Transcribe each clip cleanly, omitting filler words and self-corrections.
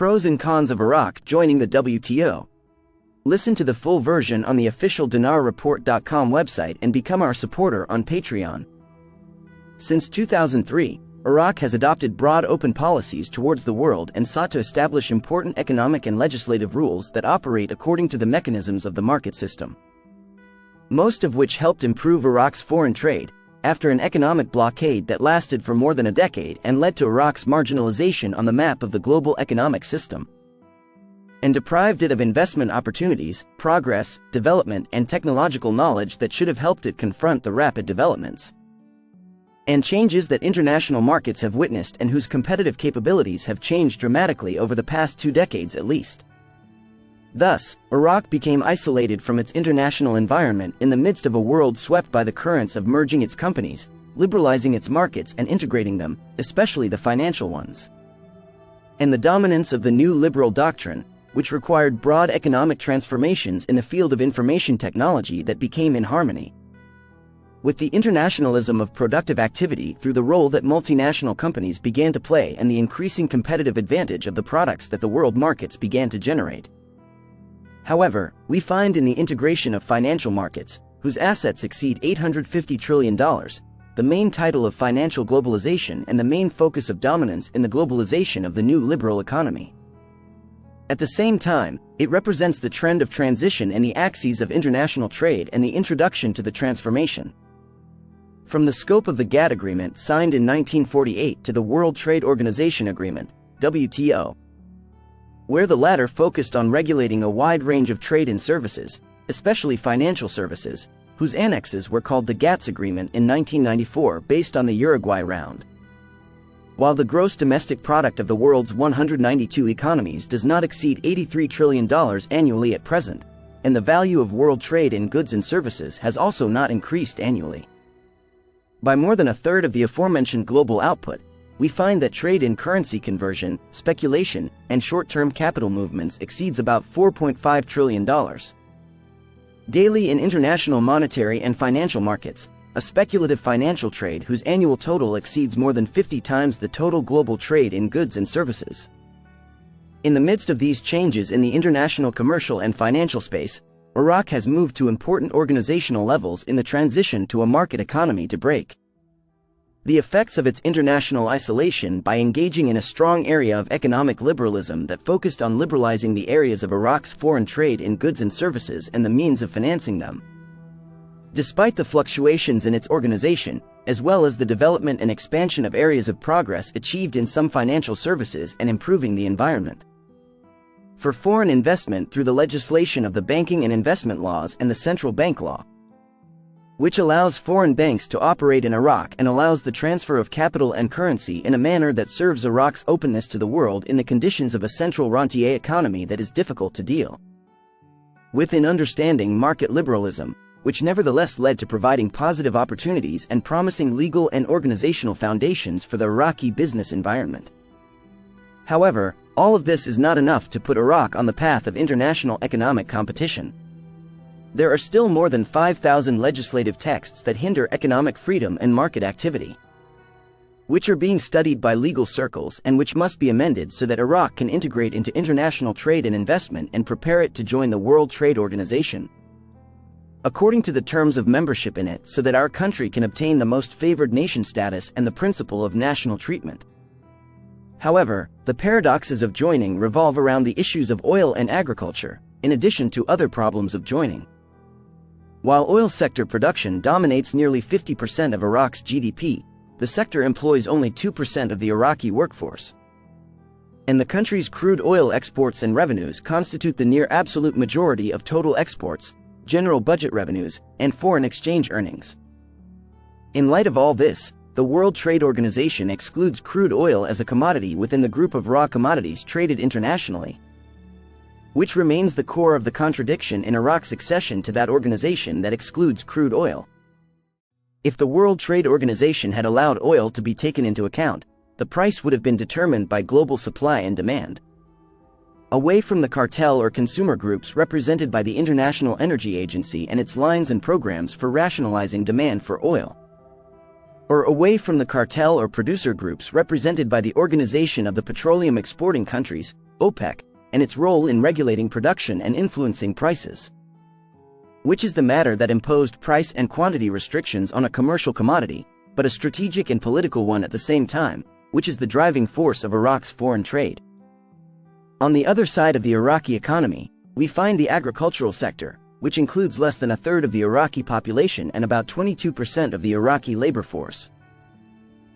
Pros and cons of Iraq joining the WTO. Listen to the full version on the official dinarreport.com website and become our supporter on Patreon. Since 2003, Iraq has adopted broad open policies towards the world and sought to establish important economic and legislative rules that operate according to the mechanisms of the market system. Most of which helped improve Iraq's foreign trade, after an economic blockade that lasted for more than a decade and led to Iraq's marginalization on the map of the global economic system, and deprived it of investment opportunities, progress, development, and technological knowledge that should have helped it confront the rapid developments and changes that international markets have witnessed and whose competitive capabilities have changed dramatically over the past 2 decades at least. Thus, Iraq became isolated from its international environment in the midst of a world swept by the currents of merging its companies, liberalizing its markets and integrating them, especially the financial ones, and the dominance of the new liberal doctrine, which required broad economic transformations in the field of information technology that became in harmony with the internationalism of productive activity through the role that multinational companies began to play and the increasing competitive advantage of the products that the world markets began to generate. However, we find in the integration of financial markets, whose assets exceed $850 trillion, the main title of financial globalization and the main focus of dominance in the globalization of the new liberal economy. At the same time, it represents the trend of transition in the axes of international trade and the introduction to the transformation from the scope of the GATT agreement signed in 1948 to the World Trade Organization Agreement, WTO, where the latter focused on regulating a wide range of trade and services, especially financial services, whose annexes were called the GATS Agreement in 1994 based on the Uruguay Round. While the gross domestic product of the world's 192 economies does not exceed $83 trillion annually at present, and the value of world trade in goods and services has also not increased annually by more than a third of the aforementioned global output, we find that trade in currency conversion, speculation, and short-term capital movements exceeds about $4.5 trillion daily in international monetary and financial markets, a speculative financial trade whose annual total exceeds more than 50 times the total global trade in goods and services. In the midst of these changes in the international commercial and financial space, Iraq has moved to important organizational levels in the transition to a market economy to break the effects of its international isolation by engaging in a strong area of economic liberalism that focused on liberalizing the areas of Iraq's foreign trade in goods and services and the means of financing them. Despite the fluctuations in its organization, as well as the development and expansion of areas of progress achieved in some financial services and improving the environment for foreign investment through the legislation of the banking and investment laws and the central bank law, which allows foreign banks to operate in Iraq and allows the transfer of capital and currency in a manner that serves Iraq's openness to the world in the conditions of a central rentier economy that is difficult to deal with in understanding market liberalism, which nevertheless led to providing positive opportunities and promising legal and organizational foundations for the Iraqi business environment. However, all of this is not enough to put Iraq on the path of international economic competition. There are still more than 5,000 legislative texts that hinder economic freedom and market activity, which are being studied by legal circles and which must be amended so that Iraq can integrate into international trade and investment and prepare it to join the World Trade Organization according to the terms of membership in it, so that our country can obtain the most favored nation status and the principle of national treatment. However, the paradoxes of joining revolve around the issues of oil and agriculture, in addition to other problems of joining. While oil sector production dominates nearly 50% of Iraq's GDP, the sector employs only 2% of the Iraqi workforce, and the country's crude oil exports and revenues constitute the near absolute majority of total exports, general budget revenues, and foreign exchange earnings. In light of all this, the World Trade Organization excludes crude oil as a commodity within the group of raw commodities traded internationally, which remains the core of the contradiction in Iraq's accession to that organization that excludes crude oil. If the World Trade Organization had allowed oil to be taken into account, the price would have been determined by global supply and demand, away from the cartel or consumer groups represented by the International Energy Agency and its lines and programs for rationalizing demand for oil, or away from the cartel or producer groups represented by the Organization of the Petroleum Exporting Countries, OPEC, and its role in regulating production and influencing prices. Which is the matter that imposed price and quantity restrictions on a commercial commodity, but a strategic and political one at the same time, which is the driving force of Iraq's foreign trade. On the other side of the Iraqi economy, we find the agricultural sector, which includes less than a third of the Iraqi population and about 22% of the Iraqi labor force,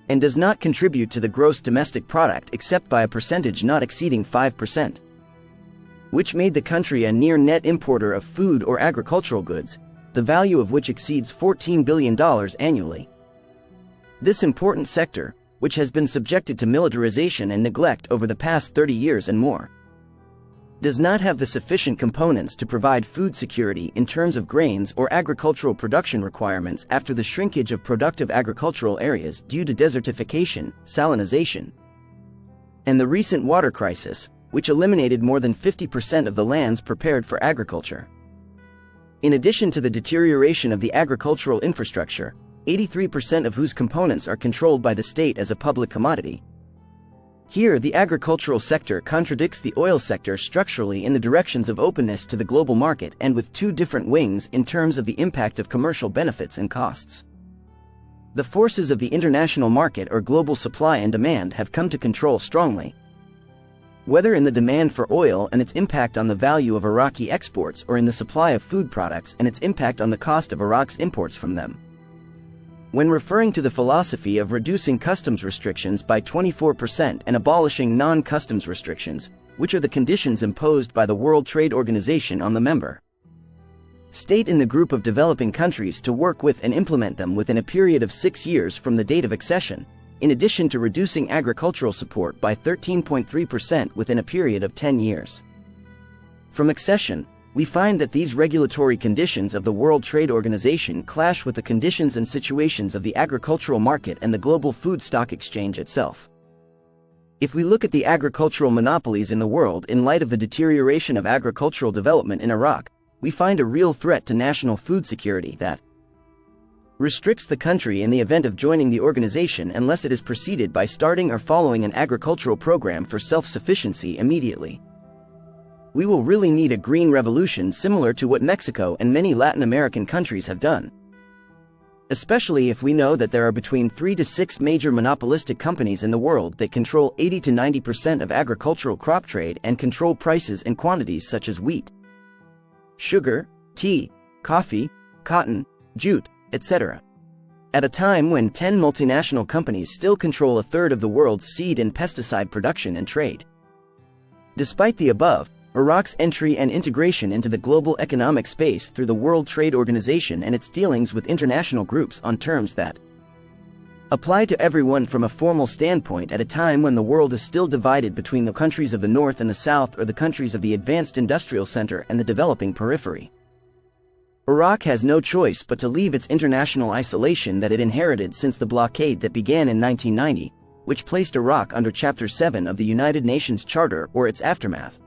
and does not contribute to the gross domestic product except by a percentage not exceeding 5%, which made the country a near net importer of food or agricultural goods, the value of which exceeds $14 billion annually. This important sector, which has been subjected to militarization and neglect over the past 30 years and more, does not have the sufficient components to provide food security in terms of grains or agricultural production requirements after the shrinkage of productive agricultural areas due to desertification, salinization, and the recent water crisis, which eliminated more than 50% of the lands prepared for agriculture. In addition to the deterioration of the agricultural infrastructure, 83% of whose components are controlled by the state as a public commodity. Here, the agricultural sector contradicts the oil sector structurally in the directions of openness to the global market and with two different wings in terms of the impact of commercial benefits and costs. The forces of the international market or global supply and demand have come to control strongly, whether in the demand for oil and its impact on the value of Iraqi exports or in the supply of food products and its impact on the cost of Iraq's imports from them. When referring to the philosophy of reducing customs restrictions by 24% and abolishing non-customs restrictions, which are the conditions imposed by the World Trade Organization on the member state in the group of developing countries to work with and implement them within a period of 6 years from the date of accession, in addition to reducing agricultural support by 13.3% within a period of 10 years. From accession, we find that these regulatory conditions of the World Trade Organization clash with the conditions and situations of the agricultural market and the global food stock exchange itself. If we look at the agricultural monopolies in the world in light of the deterioration of agricultural development in Iraq, we find a real threat to national food security that restricts the country in the event of joining the organization unless it is preceded by starting or following an agricultural program for self-sufficiency immediately. We will really need a green revolution similar to what Mexico and many Latin American countries have done, especially if we know that there are between 3 to 6 major monopolistic companies in the world that control 80 to 90% of agricultural crop trade and control prices and quantities such as wheat, sugar, tea, coffee, cotton, jute, etc. At a time when 10 multinational companies still control a third of the world's seed and pesticide production and trade. Despite the above, Iraq's entry and integration into the global economic space through the World Trade Organization and its dealings with international groups on terms that apply to everyone from a formal standpoint at a time when the world is still divided between the countries of the North and the South or the countries of the advanced industrial center and the developing periphery. Iraq has no choice but to leave its international isolation that it inherited since the blockade that began in 1990, which placed Iraq under Chapter 7 of the United Nations Charter or its aftermath.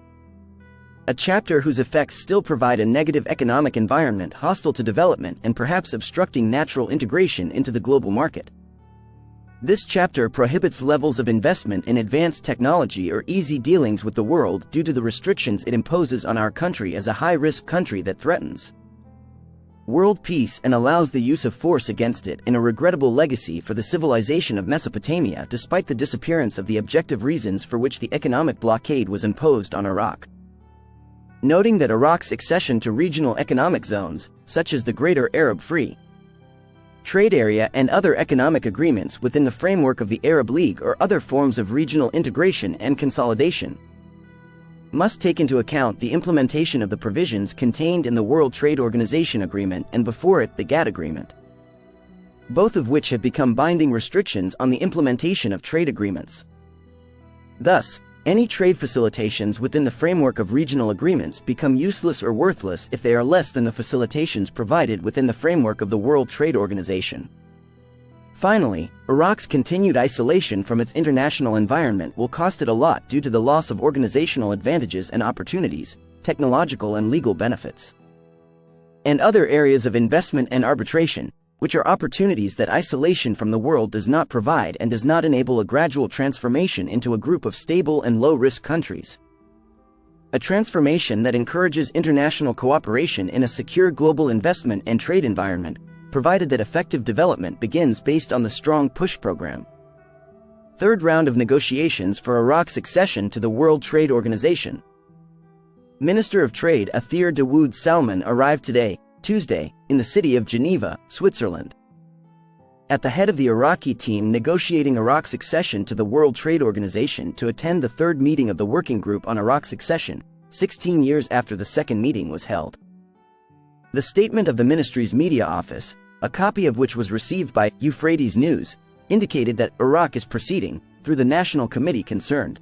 A chapter whose effects still provide a negative economic environment hostile to development and perhaps obstructing natural integration into the global market. This chapter prohibits levels of investment in advanced technology or easy dealings with the world due to the restrictions it imposes on our country as a high-risk country that threatens world peace and allows the use of force against it in a regrettable legacy for the civilization of Mesopotamia despite the disappearance of the objective reasons for which the economic blockade was imposed on Iraq. Noting that Iraq's accession to regional economic zones, such as the Greater Arab Free Trade Area and other economic agreements within the framework of the Arab League or other forms of regional integration and consolidation, must take into account the implementation of the provisions contained in the World Trade Organization Agreement and before it the GATT Agreement, both of which have become binding restrictions on the implementation of trade agreements. Thus, any trade facilitations within the framework of regional agreements become useless or worthless if they are less than the facilitations provided within the framework of the World Trade Organization. Finally, Iraq's continued isolation from its international environment will cost it a lot due to the loss of organizational advantages and opportunities, technological and legal benefits, and other areas of investment and arbitration, which are opportunities that isolation from the world does not provide and does not enable a gradual transformation into a group of stable and low-risk countries. a transformation that encourages international cooperation in a secure global investment and trade environment, provided that effective development begins based on the Strong Push program. Third round of negotiations for Iraq's accession to the World Trade Organization. Minister of Trade Athir Dawood Salman arrived today, Tuesday, in the city of Geneva, Switzerland. At the head of the Iraqi team negotiating Iraq's accession to the World Trade Organization to attend the third meeting of the Working Group on Iraq's accession, 16 years after the second meeting was held. The statement of the ministry's media office, a copy of which was received by Euphrates News, indicated that Iraq is proceeding, through the national committee concerned,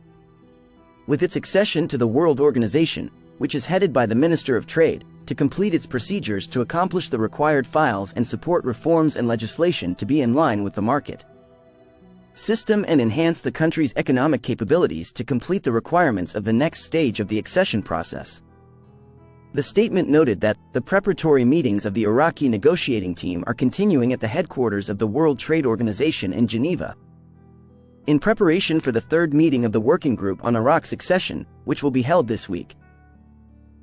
with its accession to the World Organization, which is headed by the Minister of Trade, to complete its procedures to accomplish the required files and support reforms and legislation to be in line with the market system and enhance the country's economic capabilities to complete the requirements of the next stage of the accession process. The statement noted that the preparatory meetings of the Iraqi negotiating team are continuing at the headquarters of the World Trade Organization in Geneva, in preparation for the third meeting of the Working Group on Iraq's accession, which will be held this week.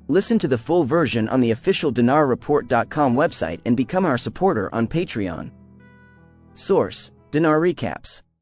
Listen to the full version on the official DinarReport.com website and become our supporter on Patreon. Source: Dinar Recaps.